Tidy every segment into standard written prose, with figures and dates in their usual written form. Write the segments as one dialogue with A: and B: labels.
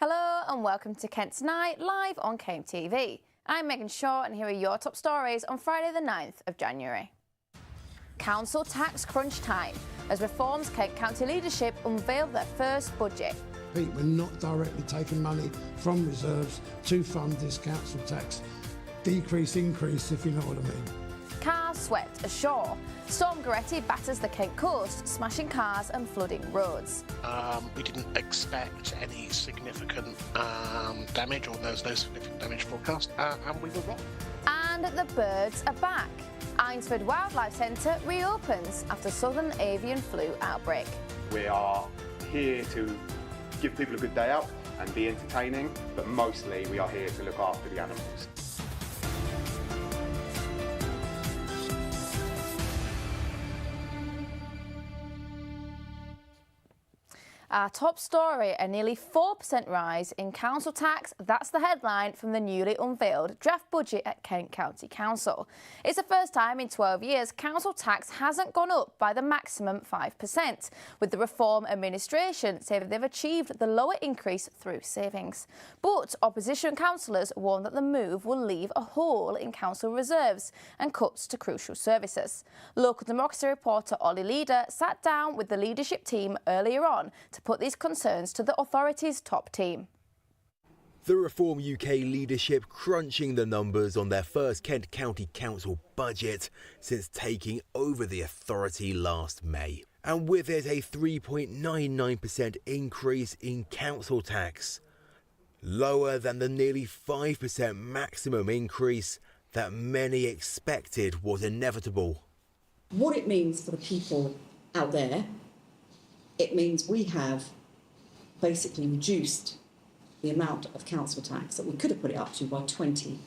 A: Hello and welcome to Kent Tonight, live on KMTV. I'm Megan Shaw and here are your top stories on Friday the 9th of January. Council tax crunch time as Reform's Kent County leadership unveiled their first budget.
B: We're not directly taking money from reserves to fund this council tax. Decrease, increase, if you know what I mean.
A: Cars swept ashore. Storm Goretti batters the Kent coast, smashing cars and flooding roads.
C: We didn't expect any significant damage, or there was no significant damage forecast, and we were wrong.
A: And the birds are back. Eynsford Wildlife Centre reopens after southern avian flu outbreak.
D: We are here to give people a good day out and be entertaining, but mostly we are here to look after the animals.
A: Our top story, a nearly 4% rise in council tax. That's the headline from the newly unveiled draft budget at Kent County Council. It's the first time in 12 years council tax hasn't gone up by the maximum 5%, with the Reform administration saying that they've achieved the lower increase through savings. But opposition councillors warn that the move will leave a hole in council reserves and cuts to crucial services. Local Democracy reporter Ollie Leader sat down with the leadership team earlier on to put these concerns to the authorities' top team.
E: The Reform UK leadership crunching the numbers on their first Kent County Council budget since taking over the authority last May. And with it a 3.99% increase in council tax, lower than the nearly 5% maximum increase that many expected was inevitable.
F: What it means for the people out there, it means we have basically reduced the amount of council tax that we could have put it up to by 20%.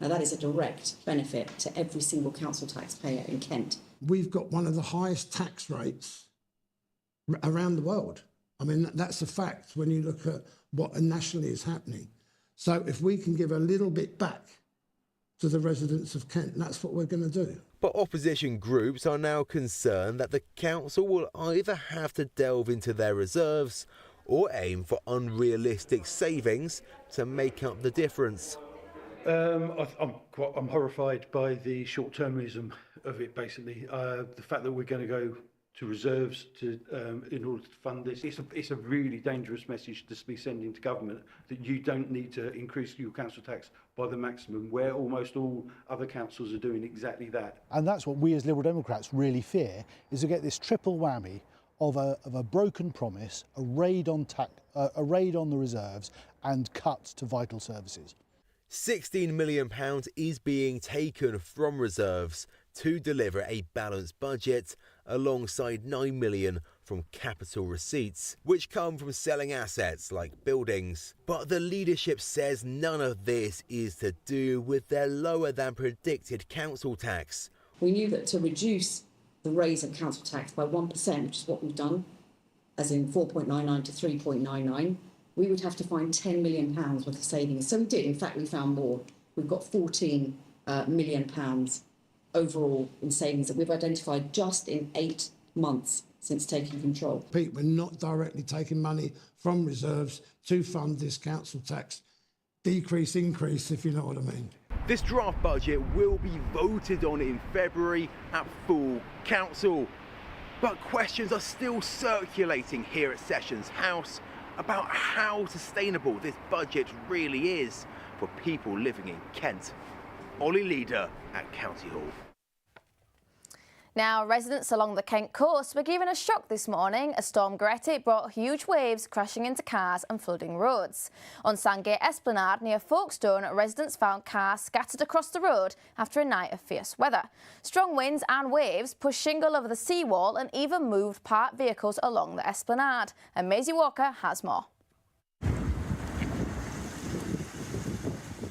F: Now that is a direct benefit to every single council taxpayer in Kent.
B: We've got one of the highest tax rates around the world. I mean, that's a fact when you look at what nationally is happening. So if we can give a little bit back to the residents of Kent, that's what we're going to do.
E: But opposition groups are now concerned that the council will either have to delve into their reserves or aim for unrealistic savings to make up the difference.
G: I'm horrified by the short-termism of it. Basically, the fact that we're going to go to reserves in order to fund this, it's a really dangerous message to be sending to government that you don't need to increase your council tax by the maximum, where almost all other councils are doing exactly that.
H: And that's what we as Liberal Democrats really fear, is to get this triple whammy of a broken promise, a raid on the reserves and cuts to vital services.
E: £16 million is being taken from reserves to deliver a balanced budget, alongside £9 million from capital receipts, which come from selling assets like buildings. But the leadership says none of this is to do with their lower than predicted council tax.
F: We knew that to reduce the raise of council tax by 1%, which is what we've done, as in 4.99 to 3.99, we would have to find £10 million worth of savings. So we did. In fact, we found more. We've got £14 million overall in savings that we've identified just in 8 months since taking control.
B: Pete, we're not directly taking money from reserves to fund this council tax. Decrease, increase, if you know what I mean.
E: This draft budget will be voted on in February at full council. But questions are still circulating here at Sessions House about how sustainable this budget really is for people living in Kent. Ollie Leader at County Hall.
A: Now, residents along the Kent coast were given a shock this morning as Storm Goretti brought huge waves crashing into cars and flooding roads. On Sandgate Esplanade near Folkestone, residents found cars scattered across the road after a night of fierce weather. Strong winds and waves pushed shingle over the seawall and even moved parked vehicles along the Esplanade. And Maisie Walker has more.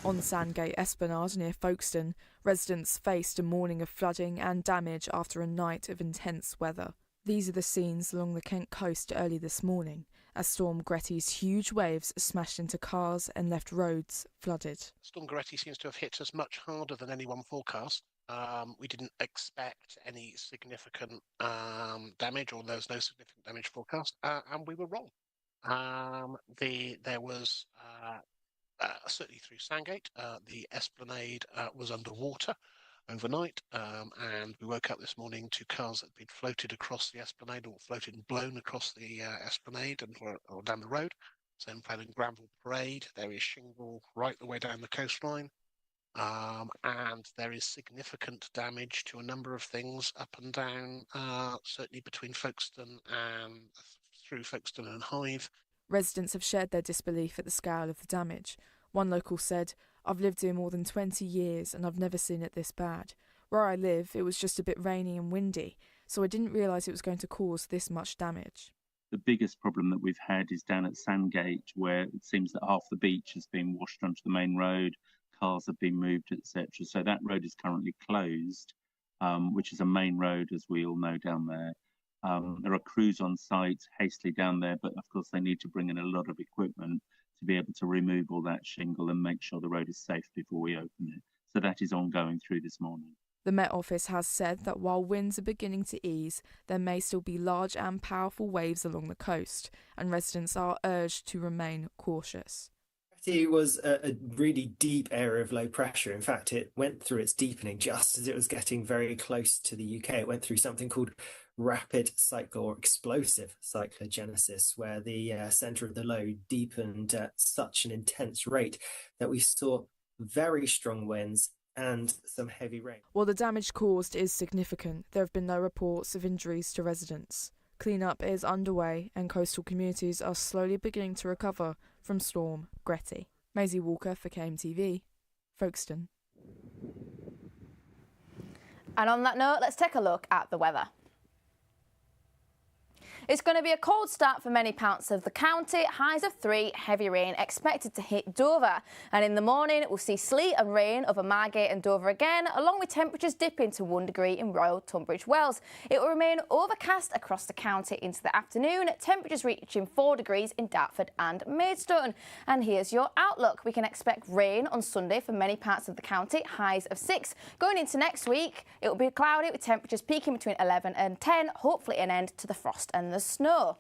I: On Sandgate Esplanade near Folkestone, residents faced a morning of flooding and damage after a night of intense weather. These are the scenes along the Kent coast early this morning, as Storm Goretti's huge waves smashed into cars and left roads flooded.
C: Storm Goretti seems to have hit us much harder than anyone forecast. We didn't expect any significant damage, or there was no significant damage forecast, and we were wrong. There was certainly through Sandgate, the Esplanade was underwater overnight, and we woke up this morning to cars that had been floated across the Esplanade, or floated and blown across the Esplanade or down the road. So in Planning Granville Parade, there is shingle right the way down the coastline, and there is significant damage to a number of things up and down, certainly between Folkestone and through Folkestone and Hythe.
I: Residents have shared their disbelief at the scale of the damage. One local said, "I've lived here more than 20 years and I've never seen it this bad. Where I live, it was just a bit rainy and windy, so I didn't realise it was going to cause this much damage."
J: The biggest problem that we've had is down at Sandgate, where it seems that half the beach has been washed onto the main road, cars have been moved, etc. So that road is currently closed, which is a main road, as we all know, down there. There are crews on site hastily down there, but of course they need to bring in a lot of equipment to be able to remove all that shingle and make sure the road is safe before we open it. So that is ongoing through this morning.
I: The Met Office has said that while winds are beginning to ease, there may still be large and powerful waves along the coast, and residents are urged to remain cautious.
K: It was a really deep area of low pressure. In fact, it went through its deepening just as it was getting very close to the UK. It went through something called rapid or explosive cyclogenesis, where the centre of the low deepened at such an intense rate that we saw very strong winds and some heavy rain.
I: While the damage caused is significant, there have been no reports of injuries to residents. Clean-up is underway and coastal communities are slowly beginning to recover from Storm Gretty. Maisie Walker for KMTV, Folkestone.
A: And on that note, let's take a look at the weather. It's going to be a cold start for many parts of the county. Highs of 3, heavy rain expected to hit Dover. And in the morning, we'll see sleet and rain over Margate and Dover again, along with temperatures dipping to 1 degree in Royal Tunbridge Wells. It will remain overcast across the county into the afternoon, temperatures reaching 4 degrees in Dartford and Maidstone. And here's your outlook. We can expect rain on Sunday for many parts of the county, highs of 6. Going into next week, it will be cloudy with temperatures peaking between 11 and 10, hopefully an end to the frost and the snow.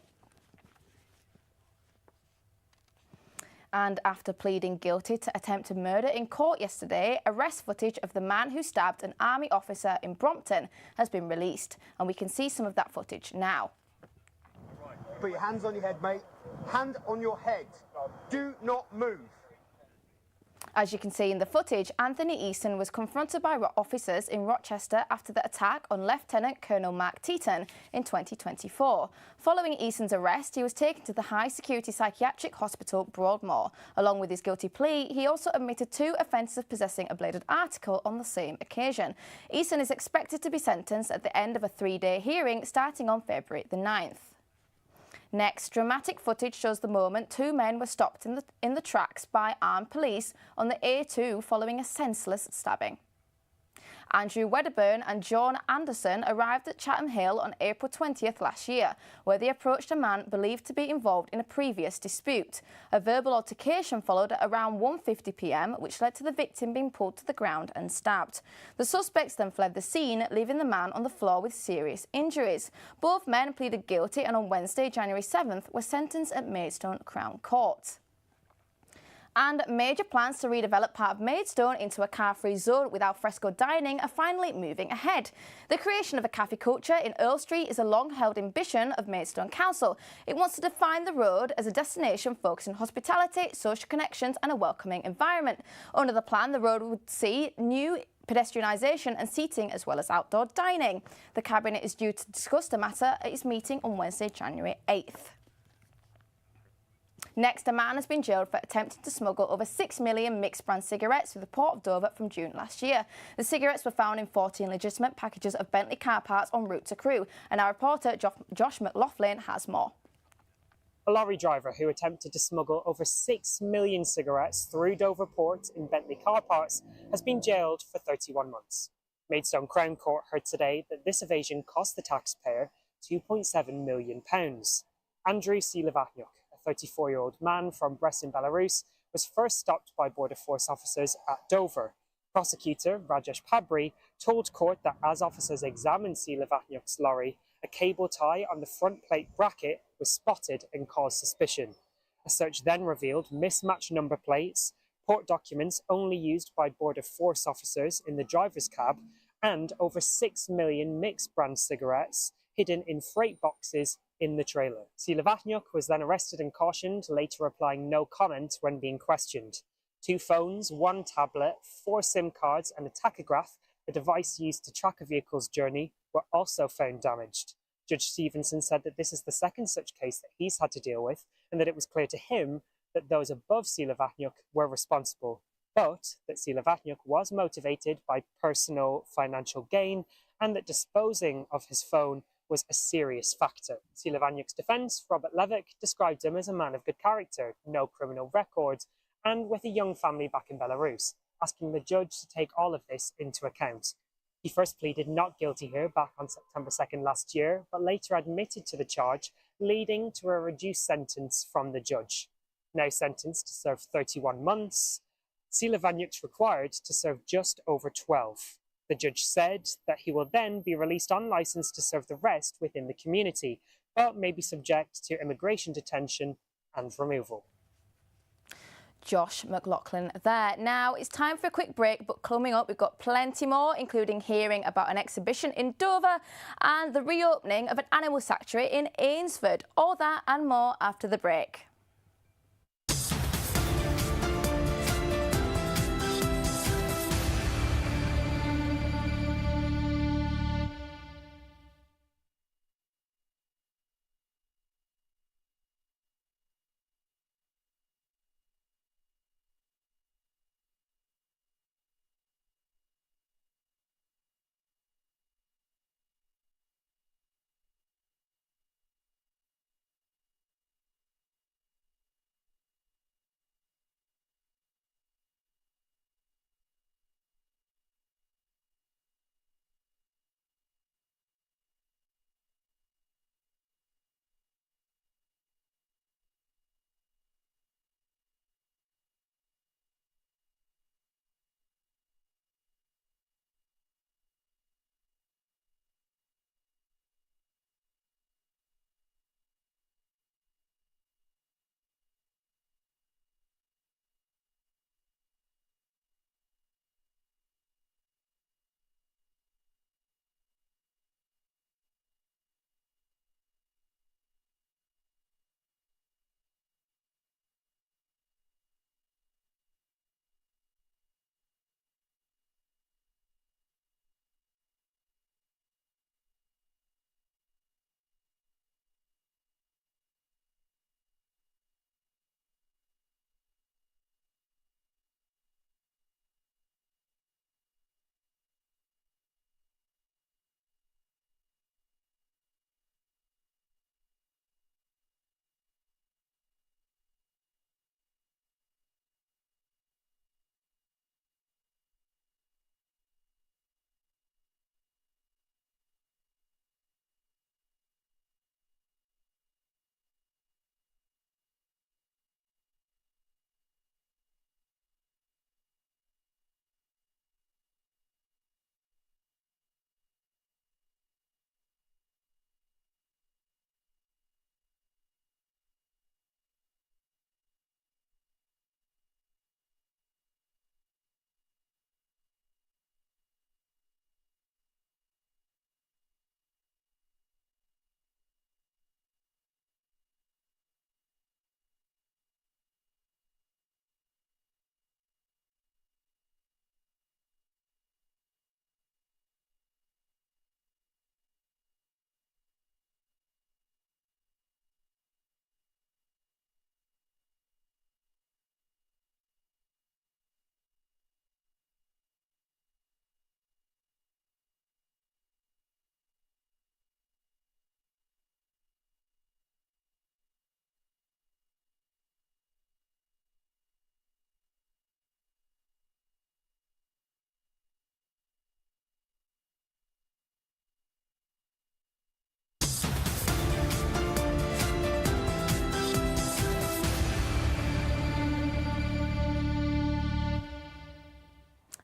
A: And after pleading guilty to attempted murder in court yesterday, arrest footage of the man who stabbed an army officer in Brompton has been released, and we can see some of that footage now.
L: Put your hands on your head, mate. Hand on your head. Do not move.
A: As you can see in the footage, Anthony Easton was confronted by officers in Rochester after the attack on Lieutenant Colonel Mark Teaton in 2024. Following Easton's arrest, he was taken to the high-security psychiatric hospital Broadmoor. Along with his guilty plea, he also admitted 2 offences of possessing a bladed article on the same occasion. Easton is expected to be sentenced at the end of a 3-day hearing starting on February the 9th. Next, dramatic footage shows the moment 2 men were stopped in the tracks by armed police on the A2 following a senseless stabbing. Andrew Wedderburn and John Anderson arrived at Chatham Hill on April 20th last year, where they approached a man believed to be involved in a previous dispute. A verbal altercation followed at around 1:50 p.m, which led to the victim being pulled to the ground and stabbed. The suspects then fled the scene, leaving the man on the floor with serious injuries. Both men pleaded guilty and on Wednesday, January 7th, were sentenced at Maidstone Crown Court. And major plans to redevelop part of Maidstone into a car-free zone with alfresco dining are finally moving ahead. The creation of a cafe culture in Earl Street is a long-held ambition of Maidstone Council. It wants to define the road as a destination focused on hospitality, social connections and a welcoming environment. Under the plan, the road would see new pedestrianisation and seating as well as outdoor dining. The Cabinet is due to discuss the matter at its meeting on Wednesday, January 8th. Next, a man has been jailed for attempting to smuggle over 6 million mixed brand cigarettes through the Port of Dover from June last year. The cigarettes were found in 14 legitimate packages of Bentley car parts en route to Crewe, and our reporter Josh McLaughlin has more.
M: A lorry driver who attempted to smuggle over 6 million cigarettes through Dover Port in Bentley car parts has been jailed for 31 months. Maidstone Crown Court heard today that this evasion cost the taxpayer £2.7 million. Andrew Silavatnyuk, a 34-year-old man from Brest in Belarus, was first stopped by Border Force officers at Dover. Prosecutor Rajesh Pabri told court that as officers examined Silavatnyuk's lorry, a cable tie on the front plate bracket was spotted and caused suspicion. A search then revealed mismatched number plates, port documents only used by Border Force officers in the driver's cab, and over 6 million mixed brand cigarettes hidden in freight boxes in the trailer. Silavahnyuk was then arrested and cautioned, later replying no comment when being questioned. 2 phones, 1 tablet, 4 SIM cards and a tachograph, a device used to track a vehicle's journey, were also found damaged. Judge Stevenson said that this is the second such case that he's had to deal with, and that it was clear to him that those above Silavahnyuk were responsible, but that Silavahnyuk was motivated by personal financial gain and that disposing of his phone was a serious factor. Silavahnyuk's defence, Robert Levick, described him as a man of good character, no criminal record, and with a young family back in Belarus, asking the judge to take all of this into account. He first pleaded not guilty here back on September 2nd last year, but later admitted to the charge, leading to a reduced sentence from the judge. Now sentenced to serve 31 months, Silavahnyuk's required to serve just over 12. The judge said that he will then be released on licence to serve the rest within the community, but may be subject to immigration detention and removal.
A: Josh McLaughlin there. Now it's time for a quick break, but coming up we've got plenty more, including hearing about an exhibition in Dover and the reopening of an animal sanctuary in Ainsford. All that and more after the break.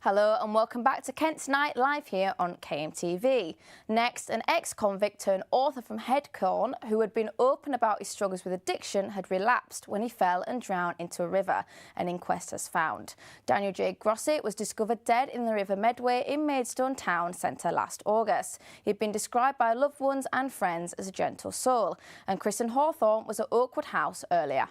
A: Hello and welcome back to Kent Tonight, live here on KMTV. Next, an ex-convict turned author from Headcorn, who had been open about his struggles with addiction, had relapsed when he fell and drowned into a river, an inquest has found. Daniel J. Grosset was discovered dead in the River Medway in Maidstone Town Centre last August. He'd been described by loved ones and friends as a gentle soul, and Kristen Hawthorne was at Oakwood House earlier.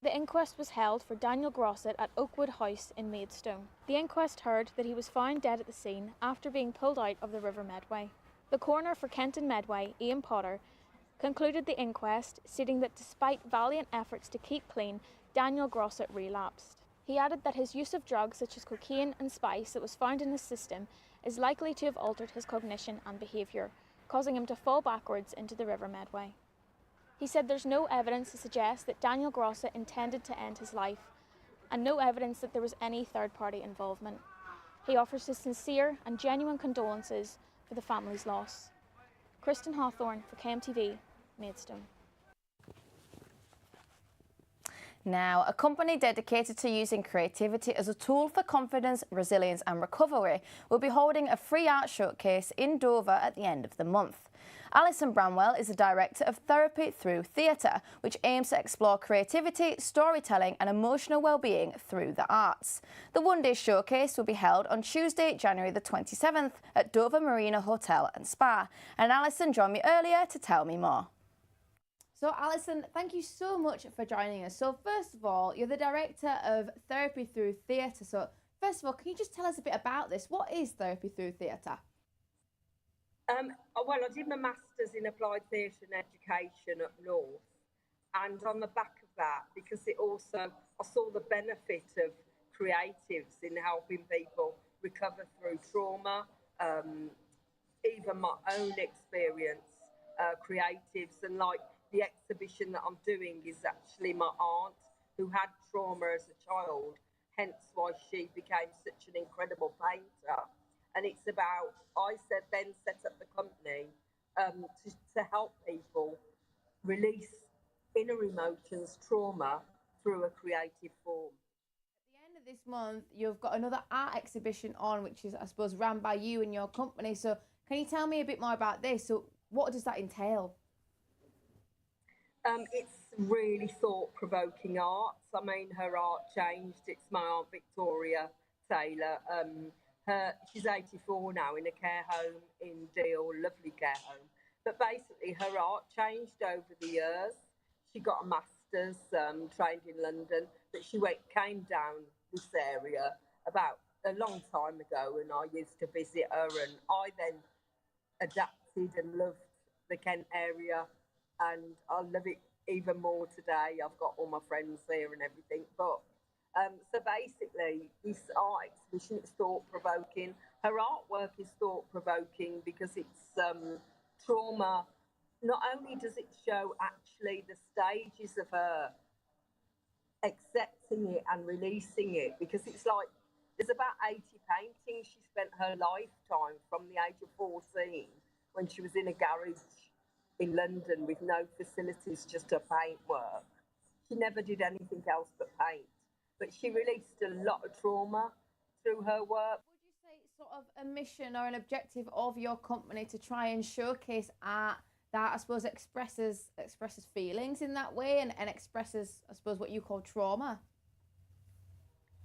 N: The inquest was held for Daniel Grosset at Oakwood House in Maidstone. The inquest heard that he was found dead at the scene after being pulled out of the River Medway. The coroner for Kent and Medway, Ian Potter, concluded the inquest, stating that despite valiant efforts to keep clean, Daniel Grosset relapsed. He added that his use of drugs such as cocaine and spice that was found in his system is likely to have altered his cognition and behaviour, causing him to fall backwards into the River Medway. He said there's no evidence to suggest that Daniel Grosset intended to end his life, and no evidence that there was any third-party involvement. He offers his sincere and genuine condolences for the family's loss. Kristen Hawthorne for KMTV, Maidstone.
A: Now, a company dedicated to using creativity as a tool for confidence, resilience and recovery will be holding a free art showcase in Dover at the end of the month. Alison Bramwell is the director of Therapy Through Theatre, which aims to explore creativity, storytelling and emotional well-being through the arts. The one-day showcase will be held on Tuesday, January the 27th at Dover Marina Hotel and Spa. And Alison joined me earlier to tell me more. So Alison, thank you so much for joining us. So first of all, you're the director of Therapy Through Theatre. So first of all, can you just tell us a bit about this? What is Therapy Through Theatre?
O: Well, I did my Masters in Applied Theatre and Education up north, and on the back of that, because I saw the benefit of creatives in helping people recover through trauma, even my own experience, creatives, and like the exhibition that I'm doing is actually my aunt who had trauma as a child, hence why she became such an incredible painter. And it's about, I then set up the company to help people release inner emotions, trauma, through a creative form.
A: At the end of this month, you've got another art exhibition on, which is, I suppose, run by you and your company. So can you tell me a bit more about this? So what does that entail?
O: It's really thought-provoking art. I mean, her art changed. It's my Aunt Victoria Taylor. She's 84 now in a care home in Deal, lovely care home. But basically, her art changed over the years. She got a master's, trained in London, but she came down this area about a long time ago, and I used to visit her, and I then adapted and loved the Kent area, and I love it even more today. I've got all my friends here and everything, but so basically, this art exhibition is thought-provoking. Her artwork is thought-provoking because it's trauma. Not only does it show actually the stages of her accepting it and releasing it, because it's like there's about 80 paintings she spent her lifetime from the age of 14 when she was in a garage in London with no facilities, just her paintwork. She never did anything else but paint. But she released a lot of trauma through her work.
A: Would you say it's sort of a mission or an objective of your company to try and showcase art that, I suppose, expresses feelings in that way and expresses, I suppose, what you call trauma?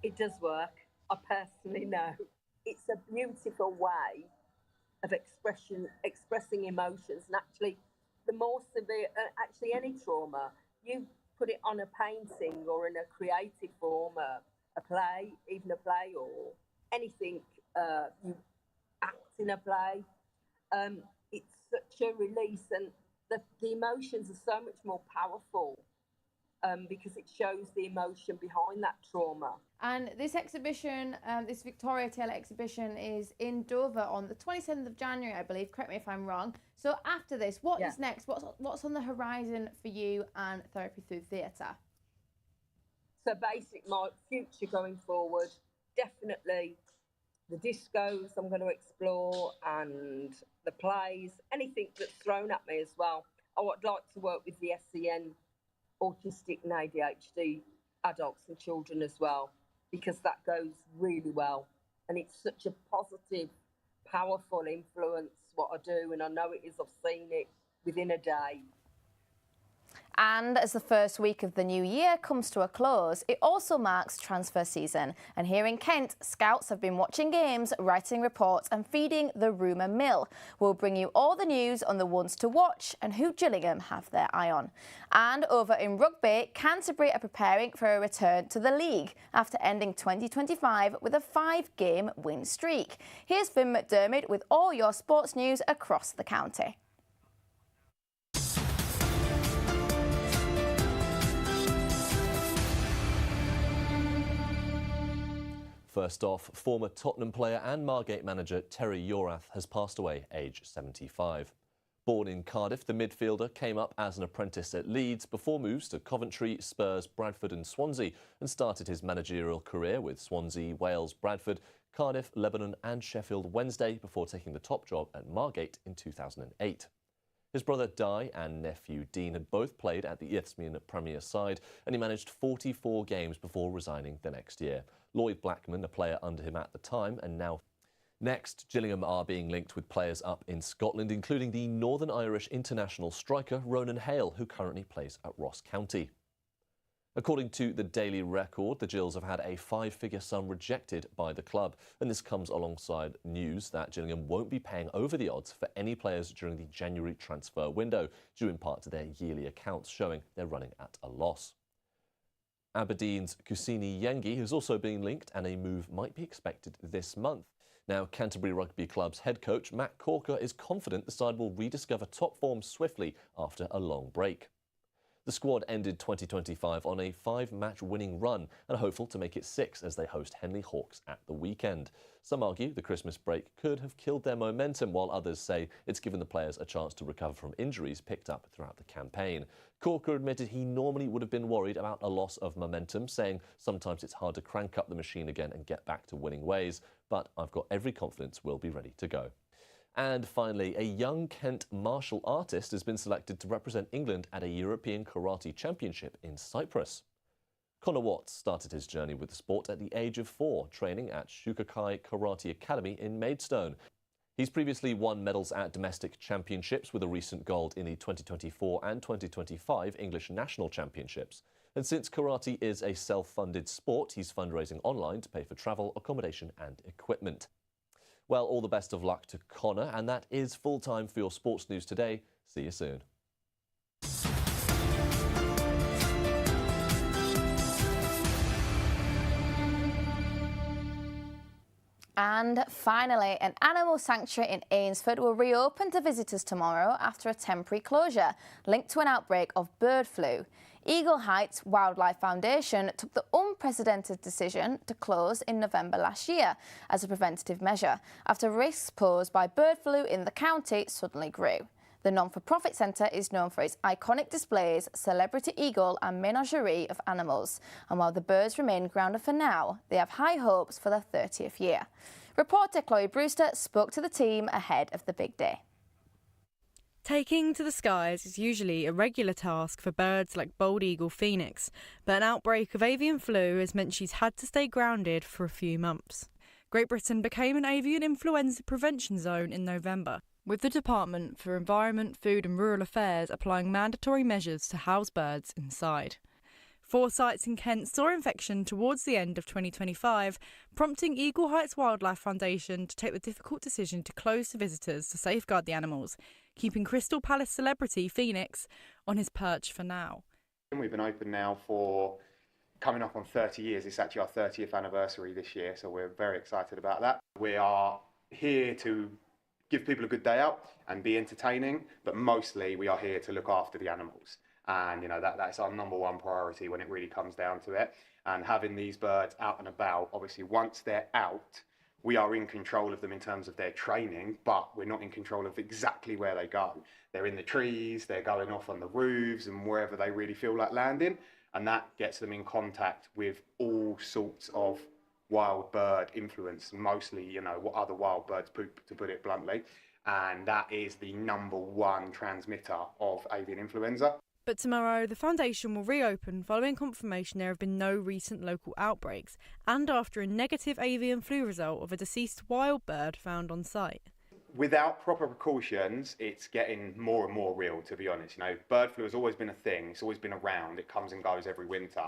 O: It does work. I personally know. It's a beautiful way of expressing emotions. And actually, the more severe, actually any trauma, you put it on a painting or in a creative form, a play, even a play or anything, you act in a play. It's such a release, and the emotions are so much more powerful because it shows the emotion behind that trauma.
A: And this exhibition, this Victoria Taylor exhibition, is in Dover on the 27th of January, I believe. Correct me if I'm wrong. So after this, what is next? What's on the horizon for you and Therapy Through Theatre?
O: So my future going forward, definitely the discos I'm going to explore and the plays, anything that's thrown at me as well. I would like to work with the SEN, autistic and ADHD adults and children as well, because that goes really well and it's such a positive, powerful influence what I do, and I know it is. I've seen it within a day.
A: And as the first week of the new year comes to a close, it also marks transfer season. And here in Kent, scouts have been watching games, writing reports and feeding the rumour mill. We'll bring you all the news on the ones to watch and who Gillingham have their eye on. And over in rugby, Canterbury are preparing for a return to the league after ending 2025 with a 5-game win streak. Here's Finn McDermott with all your sports news across the county.
P: First off, former Tottenham player and Margate manager Terry Yorath has passed away, aged 75. Born in Cardiff, the midfielder came up as an apprentice at Leeds before moves to Coventry, Spurs, Bradford and Swansea, and started his managerial career with Swansea, Wales, Bradford, Cardiff, Lebanon and Sheffield Wednesday before taking the top job at Margate in 2008. His brother Di and nephew Dean had both played at the Isthmian Premier side, and he managed 44 games before resigning the next year. Lloyd Blackman, a player under him at the time, and now. Next, Gillingham are being linked with players up in Scotland, including the Northern Irish international striker Ronan Hale, who currently plays at Ross County. According to the Daily Record, the Gills have had a 5-figure sum rejected by the club, and this comes alongside news that Gillingham won't be paying over the odds for any players during the January transfer window, due in part to their yearly accounts showing they're running at a loss. Aberdeen's Kusini Yengi has also been linked, and a move might be expected this month. Now, Canterbury Rugby Club's head coach Matt Corker is confident the side will rediscover top form swiftly after a long break. The squad ended 2025 on a 5-match winning run and are hopeful to make it 6 as they host Henley Hawks at the weekend. Some argue the Christmas break could have killed their momentum, while others say it's given the players a chance to recover from injuries picked up throughout the campaign. Corker admitted he normally would have been worried about a loss of momentum, saying sometimes it's hard to crank up the machine again and get back to winning ways, but I've got every confidence we'll be ready to go. And finally, a young Kent martial artist has been selected to represent England at a European Karate Championship in Cyprus. Connor Watts started his journey with the sport at the age of 4, training at Shukakai Karate Academy in Maidstone. He's previously won medals at domestic championships, with a recent gold in the 2024 and 2025 English National Championships. And since karate is a self-funded sport, he's fundraising online to pay for travel, accommodation and equipment. Well, all the best of luck to Connor, and that is full time for your sports news today. See you soon.
A: And finally, an animal sanctuary in Ainsford will reopen to visitors tomorrow after a temporary closure linked to an outbreak of bird flu. Eagle Heights Wildlife Foundation took the unprecedented decision to close in November last year as a preventative measure after risks posed by bird flu in the county suddenly grew. The non-for-profit centre is known for its iconic displays, celebrity eagle and menagerie of animals. And while the birds remain grounded for now, they have high hopes for their 30th year. Reporter Chloe Brewster spoke to the team ahead of the big day.
Q: Taking to the skies is usually a regular task for birds like bald eagle Phoenix, but an outbreak of avian flu has meant she's had to stay grounded for a few months. Great Britain became an avian influenza prevention zone in November, with the Department for Environment, Food and Rural Affairs applying mandatory measures to house birds inside. 4 sites in Kent saw infection towards the end of 2025, prompting Eagle Heights Wildlife Foundation to take the difficult decision to close to visitors to safeguard the animals, keeping Crystal Palace celebrity Phoenix on his perch for now.
D: We've been open now for coming up on 30 years. It's actually our 30th anniversary this year, so we're very excited about that. We are here to give people a good day out and be entertaining, but mostly we are here to look after the animals. And you know, that's our number one priority when it really comes down to it. And having these birds out and about, obviously once they're out, we are in control of them in terms of their training, but we're not in control of exactly where they go. They're in the trees, they're going off on the roofs and wherever they really feel like landing. And that gets them in contact with all sorts of wild bird influence, mostly, you know, what other wild birds poop, to put it bluntly. And that is the number one transmitter of avian influenza.
Q: But tomorrow, the foundation will reopen following confirmation there have been no recent local outbreaks and after a negative avian flu result of a deceased wild bird found on site.
D: Without proper precautions, it's getting more and more real, to be honest. You know, bird flu has always been a thing. It's always been around. It comes and goes every winter.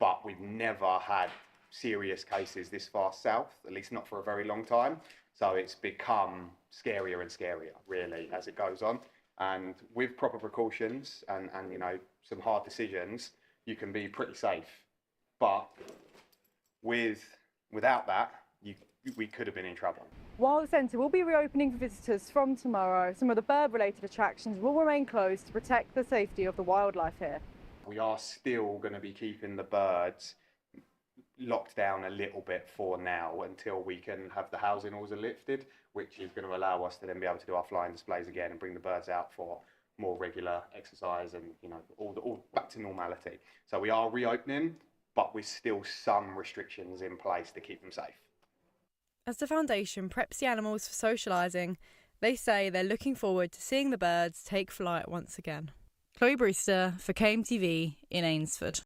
D: But we've never had serious cases this far south, at least not for a very long time. So it's become scarier and scarier, really, as it goes on. And with proper precautions and you know, some hard decisions, you can be pretty safe. But without that, we could have been in trouble.
R: While the centre will be reopening for visitors from tomorrow, some of the bird-related attractions will remain closed to protect the safety of the wildlife here.
D: We are still going to be keeping the birds locked down a little bit for now until we can have the housing orders lifted, which is going to allow us to then be able to do our flying displays again and bring the birds out for more regular exercise and, you know, all back to normality. So we are reopening, but with still some restrictions in place to keep them safe.
Q: As the foundation preps the animals for socialising, they say they're looking forward to seeing the birds take flight once again. Chloe Brewster for KMTV in Ainsford.